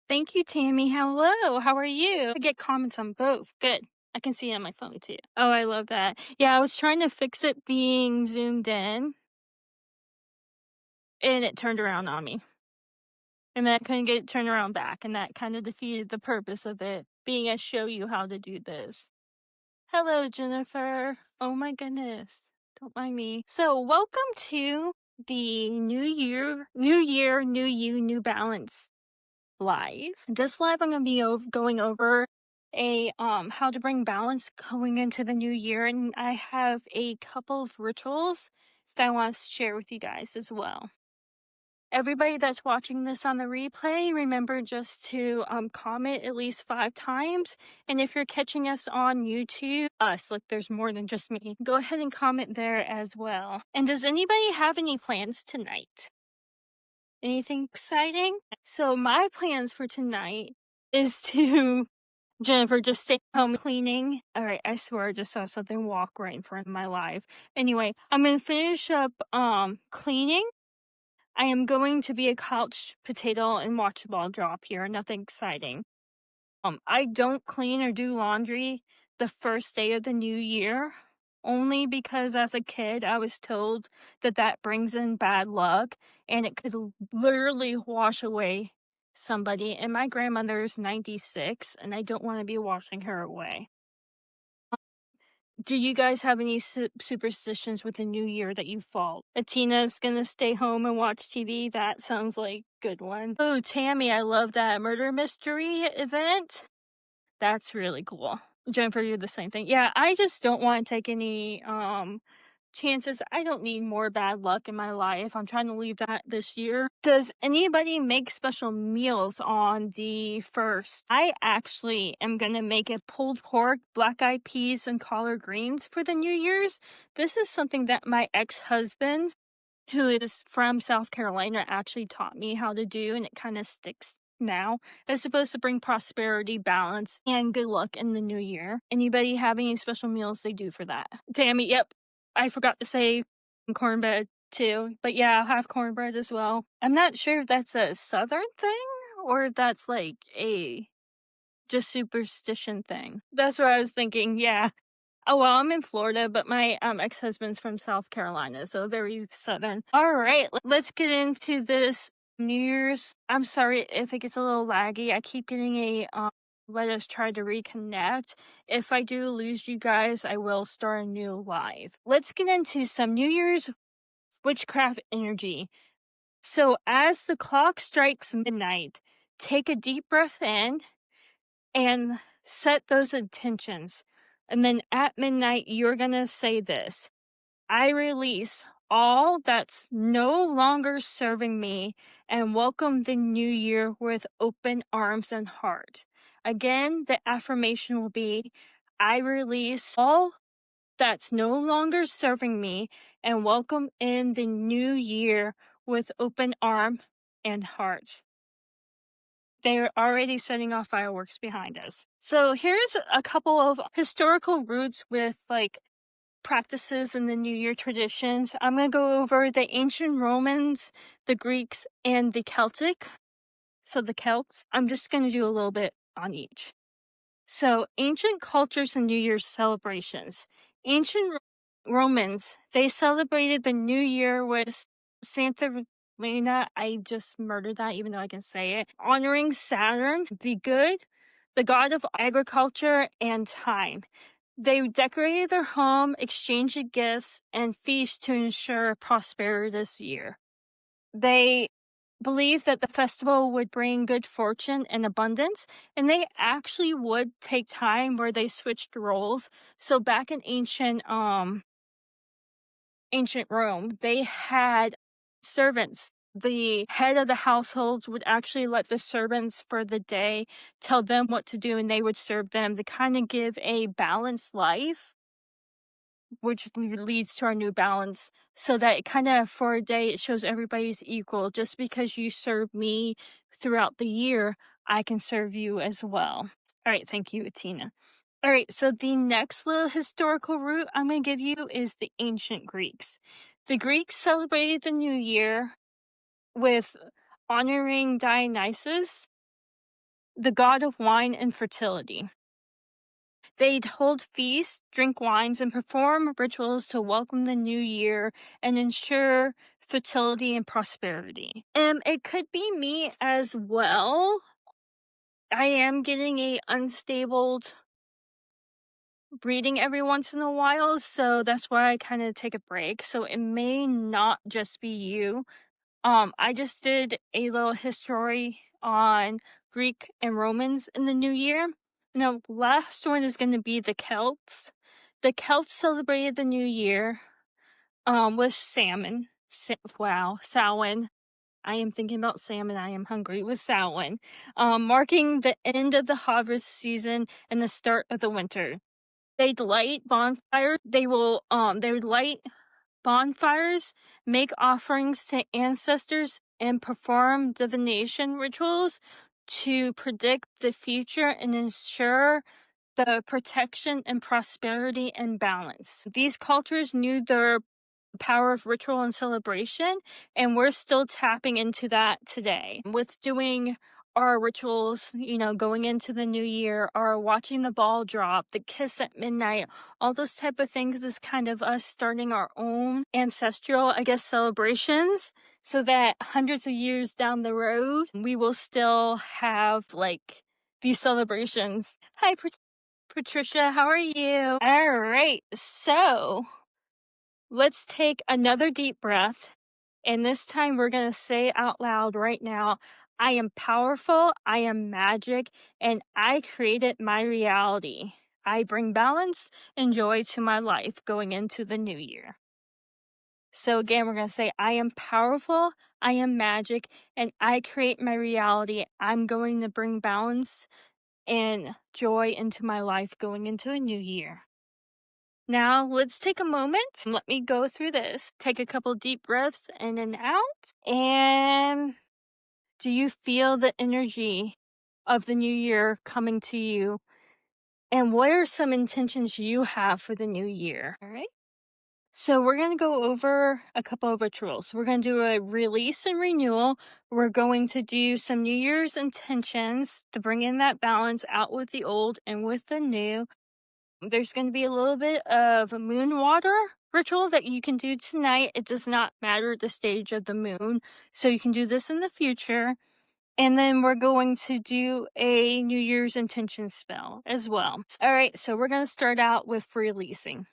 Thank you, Tammy. Hello. How are you? I get comments on both. Good. I can see it on my phone too. Oh, I love that. Yeah, I was trying to fix it being zoomed in and it turned around on me. And then I couldn't get it turned around back. And that kind of defeated the purpose of it being a show you how to do this. Hello, Jennifer. Oh my goodness. Don't mind me. So, welcome to the New Year, New You, New Balance live. This live I'm going to be going over a how to bring balance going into the new year, and I have a couple of rituals that I want to share with you guys as well. Everybody that's watching this on the replay, remember just to comment at least 5 times. And if you're catching us on YouTube, like there's more than just me, go ahead and comment there as well. And does anybody have any plans tonight? Anything exciting? So my plans for tonight is to Jennifer, just stay home cleaning. All right, I swear I just saw something walk right in front of my live. Anyway, I'm gonna finish up cleaning. I am going to be a couch potato and watch the ball drop here. Nothing exciting. I don't clean or do laundry the first day of the new year, only because as a kid I was told that brings in bad luck and it could literally wash away somebody. And my grandmother's 96 and I don't want to be washing her away. Do you guys have any superstitions with the new year that you follow? Atina's gonna stay home and watch TV. That sounds like a good one. Oh, Tammy, I love that murder mystery event. That's really cool. Jennifer, you're the same thing. Yeah, I just don't want to take any chances. I don't need more bad luck in my life. I'm trying to leave that this year. Does anybody make special meals on the 1st? I actually am going to make a pulled pork, black eyed peas, and collard greens for the New Year's. This is something that my ex-husband, who is from South Carolina, actually taught me how to do, and it kind of sticks now. It's supposed to bring prosperity, balance, and good luck in the new year. Anybody have any special meals they do for that? Tammy, yep. I forgot to say cornbread too. But yeah, I'll have cornbread as well. I'm not sure if that's a southern thing or if that's like a just superstition thing. That's what I was thinking, yeah. Oh, well, I'm in Florida, but my ex-husband's from South Carolina, so very southern. All right, let's get into this New Year's. I'm sorry if it gets a little laggy. I keep getting a let us try to reconnect. If I do lose you guys, I will start a new live. Let's get into some New Year's witchcraft energy. So as the clock strikes midnight, take a deep breath in and set those intentions. And then at midnight, you're going to say this: I release all that's no longer serving me and welcome the new year with open arms and heart. Again, the affirmation will be: I release all that's no longer serving me and welcome in the new year with open arm and heart. They're already setting off fireworks behind us. So here's a couple of historical roots with like practices in the New Year traditions. I'm going to go over the ancient Romans, the Greeks, and the Celtic. So the Celts. I'm just going to do a little bit on each. So ancient cultures and New Year's celebrations. Ancient Romans, they celebrated the New Year with Santa Lena, I just murdered that even though I can say it, honoring Saturn, the god of agriculture and time. They decorated their home, exchanged gifts, and feast to ensure prosperity this year. They believed that the festival would bring good fortune and abundance, and they actually would take time where they switched roles. So back in ancient Rome, they had servants. The head of the households would actually let the servants for the day tell them what to do, and they would serve them to kind of give a balanced life, which leads to our new balance, so that it kind of for a day it shows everybody's equal. Just because you serve me throughout the year, I can serve you as well. All right, thank you, Atina. All right, so the next little historical route I'm going to give you is the ancient Greeks. The Greeks celebrated the new year with honoring Dionysus, the god of wine and fertility. They'd hold feasts, drink wines, and perform rituals to welcome the new year and ensure fertility and prosperity. It could be me as well. I am getting a unstable breathing every once in a while, so that's why I kind of take a break. So it may not just be you. I just did a little history on Greek and Romans in the new year. Now, last one is going to be the Celts. The Celts celebrated the new year with salmon. Samhain. I am thinking about salmon. I am hungry with Samhain. Marking the end of the harvest season and the start of the winter. They'd light bonfires. They would light bonfires, make offerings to ancestors, and perform divination rituals to predict the future and ensure the protection and prosperity and balance. These cultures knew their power of ritual and celebration, and we're still tapping into that today with doing our rituals, going into the new year, or watching the ball drop, the kiss at midnight, all those type of things is kind of us starting our own ancestral, celebrations, so that hundreds of years down the road, we will still have these celebrations. Hi, Patricia, how are you? All right, so let's take another deep breath. And this time we're going to say out loud right now, I am powerful, I am magic, and I created my reality. I bring balance and joy to my life going into the new year. So again, we're going to say, I am powerful, I am magic, and I create my reality. I'm going to bring balance and joy into my life going into a new year. Now, let's take a moment. Let me go through this. Take a couple deep breaths in and out. And do you feel the energy of the new year coming to you? And what are some intentions you have for the new year? All right. So we're going to go over a couple of rituals. We're going to do a release and renewal. We're going to do some New Year's intentions to bring in that balance out with the old and with the new. There's going to be a little bit of a moon water ritual that you can do tonight. It does not matter the stage of the moon, so you can do this in the future. And then we're going to do a New Year's intention spell as well. All right, so we're going to start out with releasing.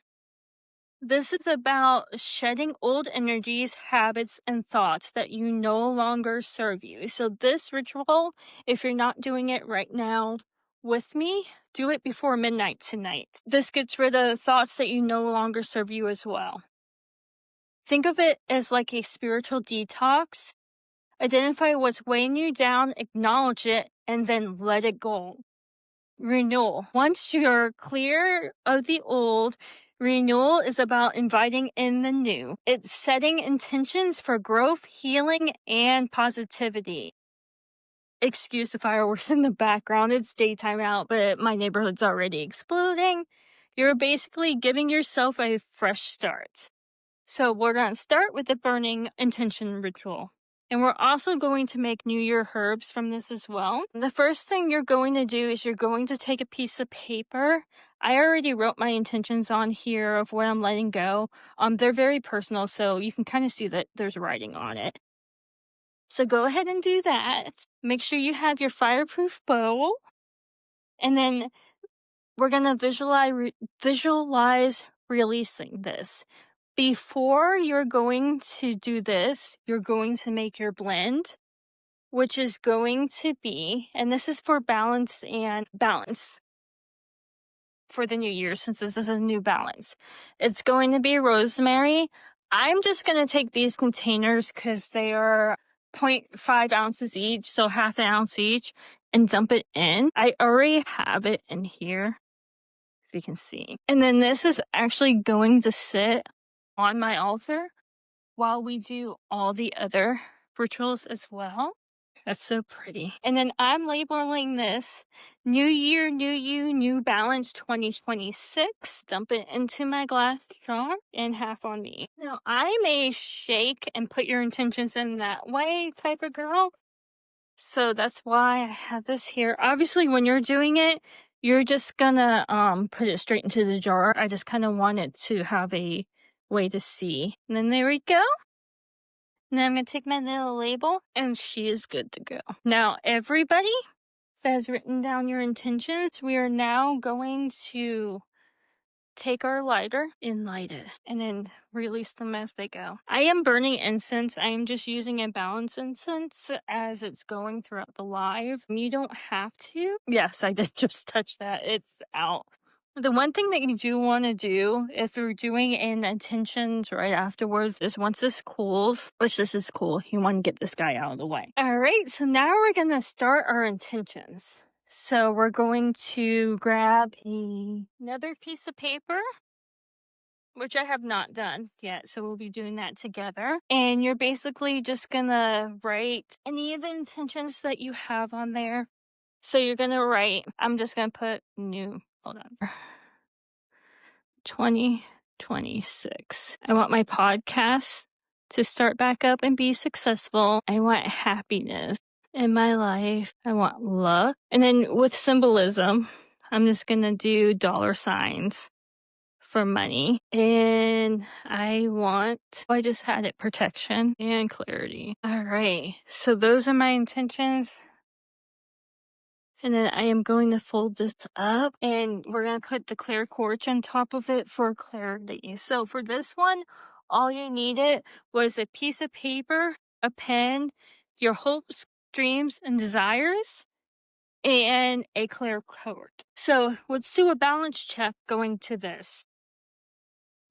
This is about shedding old energies, habits, and thoughts that you no longer serve you. So this ritual, if you're not doing it right now with me, do it before midnight tonight. This gets rid of thoughts that you no longer serve you as well. Think of it as like a spiritual detox. Identify what's weighing you down, acknowledge it, and then let it go. Renewal. Once you're clear of the old, renewal is about inviting in the new. It's setting intentions for growth, healing, and positivity. Excuse the fireworks in the background. It's daytime out, but my neighborhood's already exploding. You're basically giving yourself a fresh start. So we're going to start with the burning intention ritual. And we're also going to make New Year herbs from this as well. The first thing you're going to do is you're going to take a piece of paper. I already wrote my intentions on here of what I'm letting go. They're very personal, so you can kind of see that there's writing on it. So go ahead and do that. Make sure you have your fireproof bowl. And then we're going to visualize releasing this. Before you're going to do this, you're going to make your blend, which is going to be, and this is for balance for the new year, since this is a new balance. It's going to be rosemary. I'm just going to take these containers because they are 0.5 ounces each, so half an ounce each, and dump it in. I already have it in here, if you can see. And then this is actually going to sit on my altar while we do all the other rituals as well. That's so pretty. And then I'm labeling this New Year, New You, New Balance 2026. Dump it into my glass jar and half on me. Now, I'm a shake and put your intentions in that way type of girl. So that's why I have this here. Obviously, when you're doing it, you're just gonna put it straight into the jar. I just kind of wanted to have a way to see. And then there we go. Now I'm gonna take my little label, and she is good to go. Now, everybody that has written down your intentions, we are now going to take our lighter and light it, and then release them as they go. I am burning incense. I am just using a balance incense as it's going throughout the live. You don't have to. Yes, I did just touch that. It's out. The one thing that you do want to do if you're doing an intentions right afterwards is once this cools, which this is cool, you want to get this guy out of the way. All right, so now we're going to start our intentions. So we're going to grab another piece of paper, which I have not done yet, so we'll be doing that together. And you're basically just gonna write any of the intentions that you have on there. So you're gonna write, I'm just gonna put new, hold on, 2026. I want my podcast to start back up and be successful. I want happiness in my life. I want love. And then with symbolism, I'm just going to do dollar signs for money. And I just had it, protection and clarity. All right. So those are my intentions. And then I am going to fold this up, and we're going to put the clear quartz on top of it for clarity. So for this one, all you needed was a piece of paper, a pen, your hopes, dreams, and desires, and a clear quartz. So let's do a balance check going to this.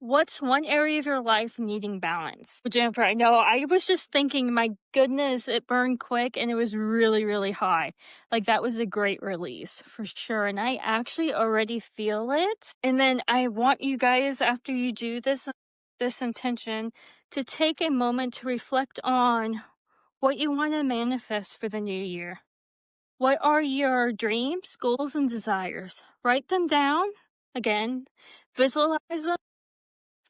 What's one area of your life needing balance? Jennifer, I know I was just thinking, my goodness, it burned quick and it was really, really high. Like that was a great release for sure. And I actually already feel it. And then I want you guys, after you do this intention, to take a moment to reflect on what you want to manifest for the new year. What are your dreams, goals, and desires? Write them down. Again, visualize them.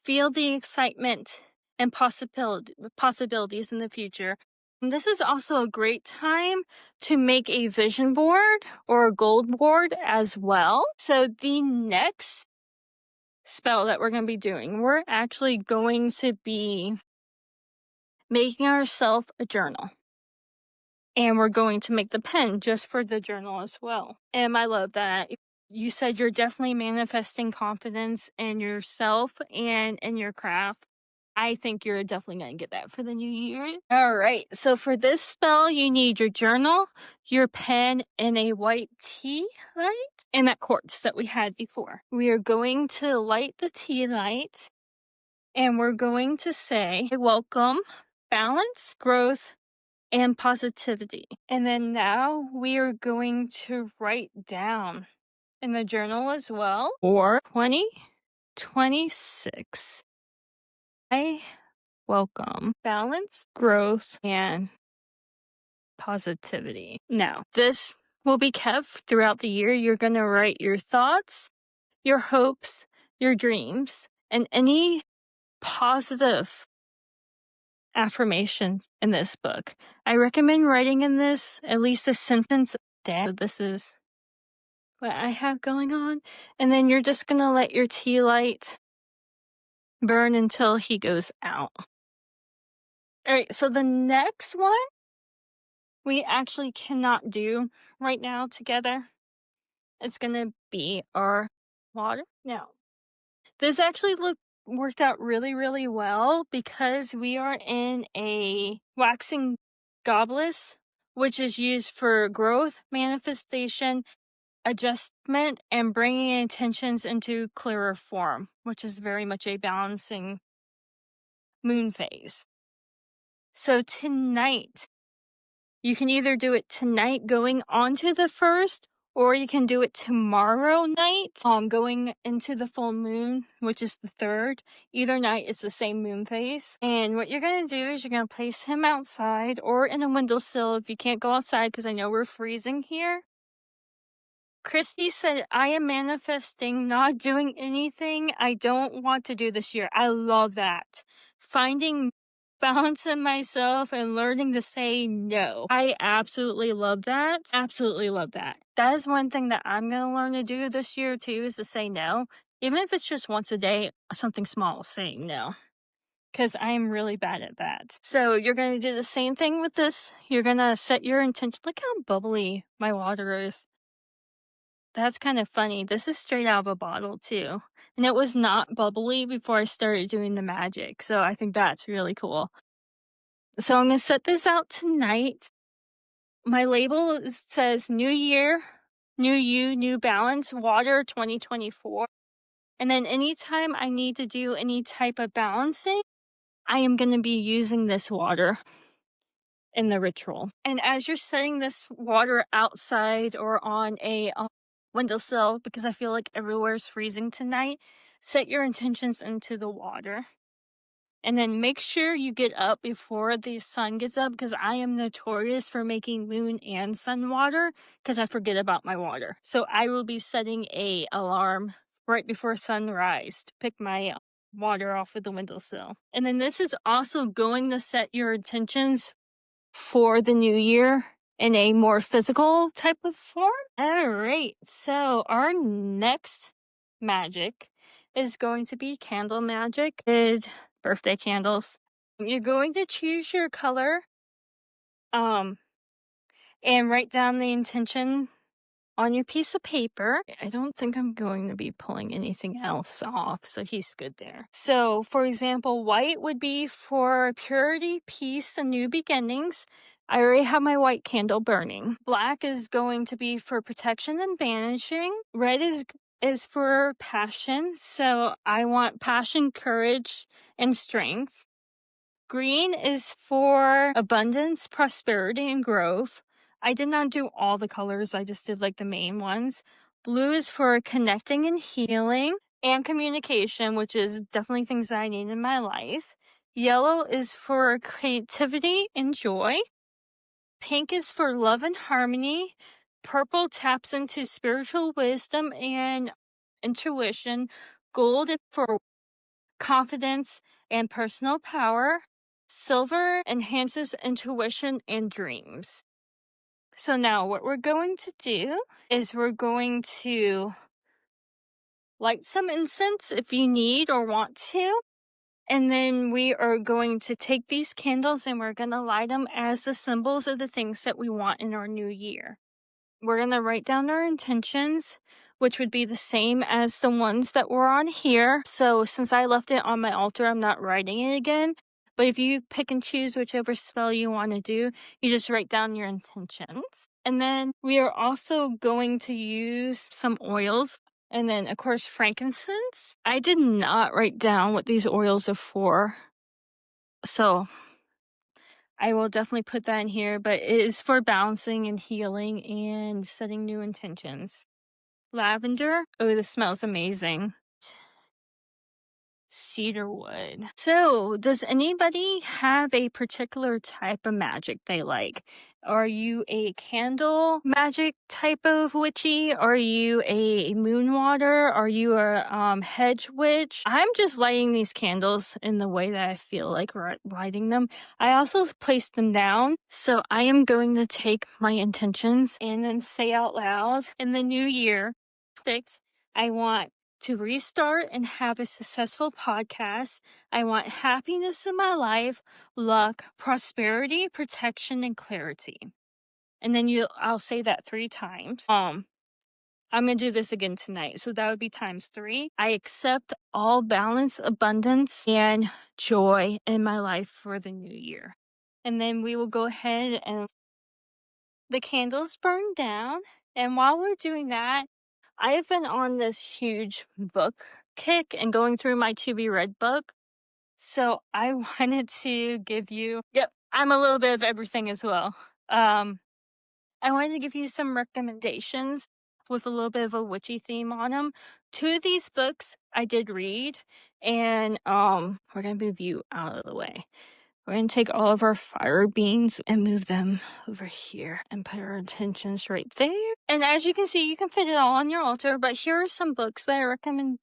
Feel the excitement and possibilities in the future. And this is also a great time to make a vision board or a goal board as well. So the next spell that we're going to be doing, we're actually going to be making ourselves a journal. And we're going to make the pen just for the journal as well. And I love that. You said you're definitely manifesting confidence in yourself and in your craft. I think you're definitely going to get that for the new year. All right. So for this spell, you need your journal, your pen, and a white tea light, and that quartz that we had before. We are going to light the tea light, and we're going to say, welcome, balance, growth, and positivity. And then now we are going to write down in the journal as well, for 2026. I welcome balance, growth, and positivity. Now, this will be kept throughout the year. You're going to write your thoughts, your hopes, your dreams, and any positive affirmations in this book. I recommend writing in this at least a sentence a day. This is what I have going on. And then you're just going to let your tea light burn until he goes out. All right, so the next one we actually cannot do right now together. It's going to be our water. Now, this actually worked out really, really well because we are in a waxing goblet, which is used for growth, manifestation, adjustment, and bringing intentions into clearer form, which is very much a balancing moon phase. So tonight, you can either do it tonight going onto the first, or you can do it tomorrow night, going into the full moon, which is the third. Either night, it's the same moon phase. And what you're going to do is you're going to place him outside or in a windowsill if you can't go outside, because I know we're freezing here. Christy said, I am manifesting not doing anything I don't want to do this year. I love that. Finding balancing myself and learning to say no. I absolutely love that. Absolutely love that. That is one thing that I'm going to learn to do this year too, is to say no. Even if it's just once a day, something small, saying no. Because I'm really bad at that. So you're going to do the same thing with this. You're going to set your intention. Look how bubbly my water is. That's kind of funny. This is straight out of a bottle too. And it was not bubbly before I started doing the magic. So I think that's really cool. So I'm going to set this out tonight. My label says New Year, New You, New Balance, Water 2024. And then anytime I need to do any type of balancing, I am going to be using this water in the ritual. And as you're setting this water outside or on a windowsill, because I feel like everywhere's freezing tonight, set your intentions into the water. And then make sure you get up before the sun gets up, because I am notorious for making moon and sun water because I forget about my water. So I will be setting a alarm right before sunrise to pick my water off of the windowsill. And then this is also going to set your intentions for the new year in a more physical type of form. All right, so our next magic is going to be candle magic with birthday candles. You're going to choose your color and write down the intention on your piece of paper. I don't think I'm going to be pulling anything else off, so he's good there. So, for example, white would be for purity, peace, and new beginnings. I already have my white candle burning. Black is going to be for protection and banishing. Red is for passion, so I want passion, courage, and strength. Green is for abundance, prosperity, and growth. I did not do all the colors, I just did like the main ones. Blue is for connecting and healing and communication, which is definitely things that I need in my life. Yellow is for creativity and joy. Pink is for love and harmony. Purple taps into spiritual wisdom and intuition. Gold is for confidence and personal power. Silver enhances intuition and dreams. So now what we're going to do is we're going to light some incense if you need or want to. And then we are going to take these candles and we're going to light them as the symbols of the things that we want in our new year. We're going to write down our intentions, which would be the same as the ones that were on here. So since I left it on my altar, I'm not writing it again. But if you pick and choose whichever spell you want to do, you just write down your intentions. And then we are also going to use some oils. And then, of course, frankincense. I did not write down what these oils are for. So I will definitely put that in here, but it is for balancing and healing and setting new intentions. Lavender. Oh, this smells amazing. Cedarwood. So, does anybody have a particular type of magic they like? Are you a candle magic type of witchy? Are you a moon water? Are you a hedge witch? I'm just lighting these candles in the way that I feel like lighting them. I also placed them down. So I am going to take my intentions and then say out loud, in the new year, I want to restart and have a successful podcast. I want happiness in my life, luck, prosperity, protection, and clarity. And then I'll say that 3 times. I'm going to do this again tonight. So that would be times 3. I accept all balance, abundance, and joy in my life for the new year. And then we will go ahead and the candles burn down. And while we're doing that, I've been on this huge book kick and going through my to be read book. So I wanted to give you, I'm a little bit of everything as well. I wanted to give you some recommendations with a little bit of a witchy theme on them. 2 of these books I did read, and we're going to move you out of the way. We're going to take all of our fire beans and move them over here and put our intentions right there. And as you can see, you can fit it all on your altar, but here are some books that I recommend.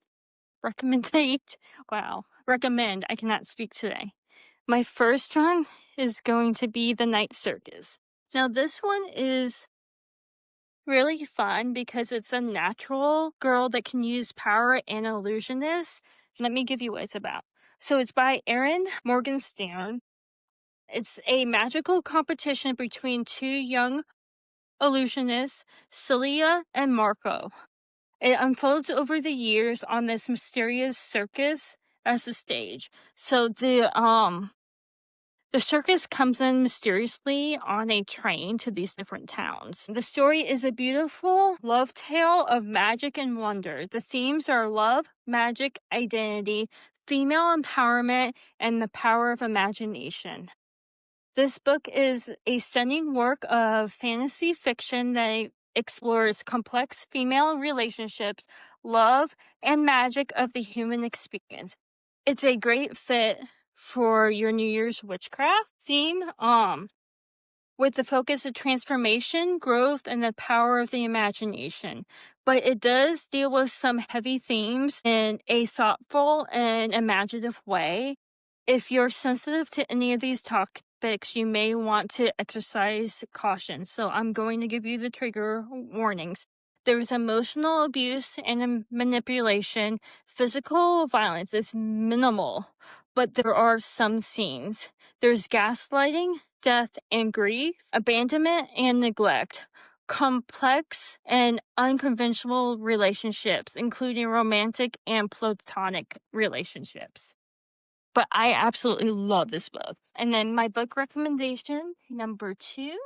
I cannot speak today. My first one is going to be the Night Circus. Now, this one is really fun because it's a natural girl that can use power and illusionist. Let me give you what it's about. So it's by Erin Morgenstern. It's a magical competition between two young illusionists, Celia and Marco. It unfolds over the years on this mysterious circus as the stage. So the circus comes in mysteriously on a train to these different towns. The story is a beautiful love tale of magic and wonder. The themes are love, magic, identity, female empowerment, and the power of imagination. This book is a stunning work of fantasy fiction that explores complex female relationships, love, and magic of the human experience. It's a great fit for your New Year's witchcraft theme, with the focus of transformation, growth, and the power of the imagination. But it does deal with some heavy themes in a thoughtful and imaginative way. If you're sensitive to any of these topics, you may want to exercise caution. So I'm going to give you the trigger warnings. There's emotional abuse and manipulation. Physical violence is minimal, but there are some scenes. There's gaslighting, death and grief, abandonment and neglect, complex and unconventional relationships, including romantic and platonic relationships. But I absolutely love this book. And then my book recommendation, number 2,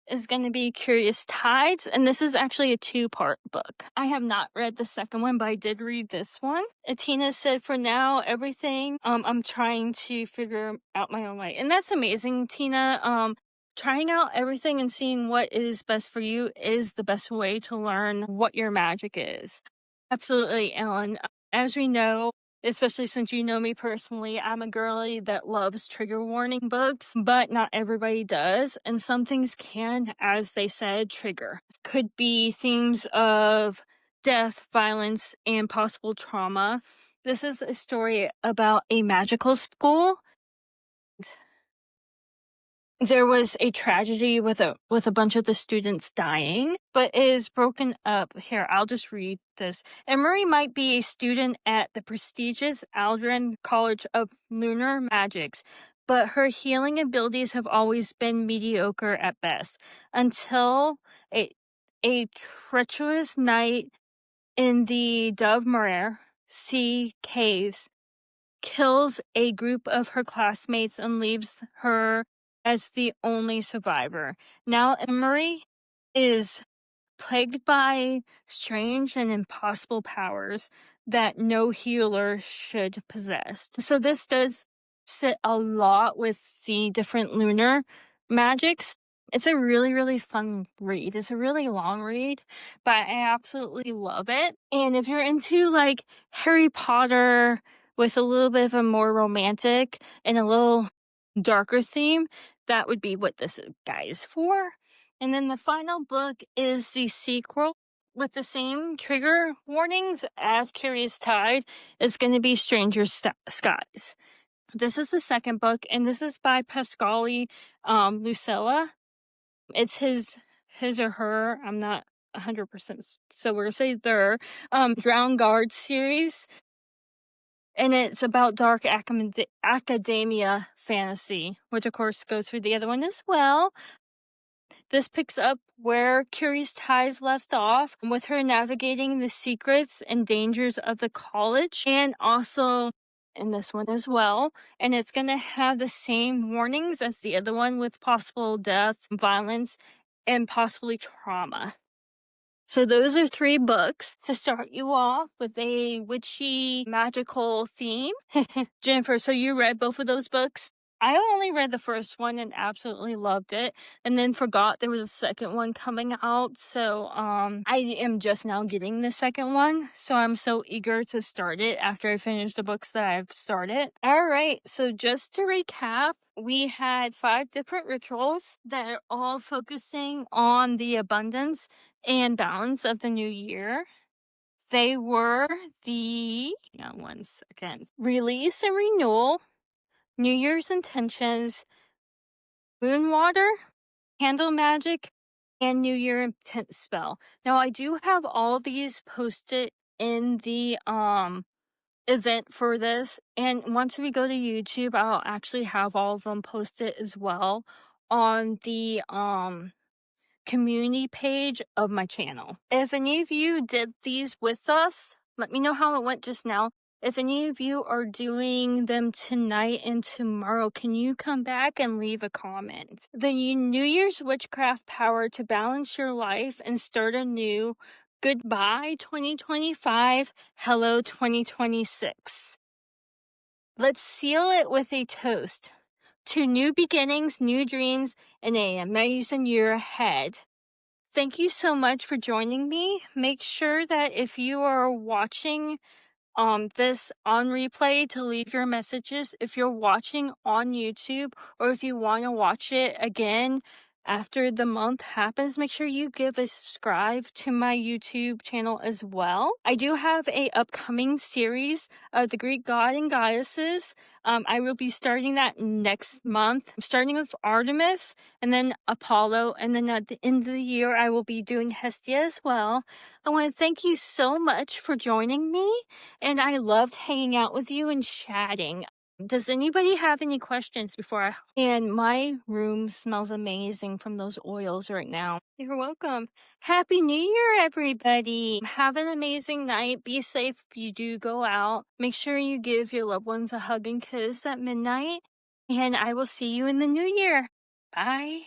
is going to be Curious Tides, and this is actually a 2-part book. I have not read the second one, but I did read this one. Tina said, for now, everything, I'm trying to figure out my own way. And that's amazing, Tina. Trying out everything and seeing what is best for you is the best way to learn what your magic is. Absolutely, Ellen. As we know, especially since you know me personally, I'm a girly that loves trigger warning books, but not everybody does. And some things can, as they said, trigger. Could be themes of death, violence, and possible trauma. This is a story about a magical school. There was a tragedy with a bunch of the students dying, but it is broken up. Here, I'll just read this. Emery might be a student at the prestigious Aldrin College of Lunar Magics, but her healing abilities have always been mediocre at best, until a treacherous night in the Dove Marais Sea Caves kills a group of her classmates and leaves her as the only survivor. Now Emery is plagued by strange and impossible powers that no healer should possess. So this does sit a lot with the different lunar magics. It's a really, really fun read. It's a really long read, but I absolutely love it. And if you're into like Harry Potter with a little bit of a more romantic and a little darker theme, that would be what this guy is for. And then the final book is the sequel with the same trigger warnings as Curious Tide. It's going to be Stranger Skies. This is the second book, and this is by Pasquale Lucella. It's his or her, I'm not 100%, so we're going to say their, Drowned Guard series. And it's about dark academia fantasy, which of course goes for the other one as well. This picks up where Curious Ties left off, with her navigating the secrets and dangers of the college, and also in this one as well. And it's going to have the same warnings as the other one, with possible death, violence, and possibly trauma. So those are 3 books to start you off with a witchy magical theme. Jennifer, so you read both of those books? I only read the first one and absolutely loved it, and then forgot there was a second one coming out. So I am just now getting the second one, so I'm so eager to start it after I finish the books that I've started. All right, so just to recap, we had 5 different rituals that are all focusing on the abundance and balance of the new year. They were the, one second, release and renewal, New Year's intentions, moon water, candle magic, and New Year intent spell. Now I do have all these posted in the event for this, and once we go to YouTube, I'll actually have all of them posted as well on the community page of my channel. If any of you did these with us, let me know how it went just now. If any of you are doing them tonight and tomorrow, can you come back and leave a comment? The New Year's witchcraft power to balance your life and start anew. Goodbye 2025. Hello 2026. Let's seal it with a toast to new beginnings, new dreams, and a amazing year ahead. Thank you so much for joining me. Make sure that if you are watching this on replay, to leave your messages. If you're watching on YouTube, or if you want to watch it again after the month happens, make sure you give a subscribe to my YouTube channel as well. I do have a upcoming series of the Greek god and goddesses. I will be starting that next month. I'm starting with Artemis and then Apollo, and then at the end of the year I will be doing Hestia as well. I want to thank you so much for joining me, and I loved hanging out with you and chatting. Does anybody have any questions before I... And my room smells amazing from those oils right now. You're welcome. Happy New Year, everybody. Have an amazing night. Be safe if you do go out. Make sure you give your loved ones a hug and kiss at midnight. And I will see you in the new year. Bye.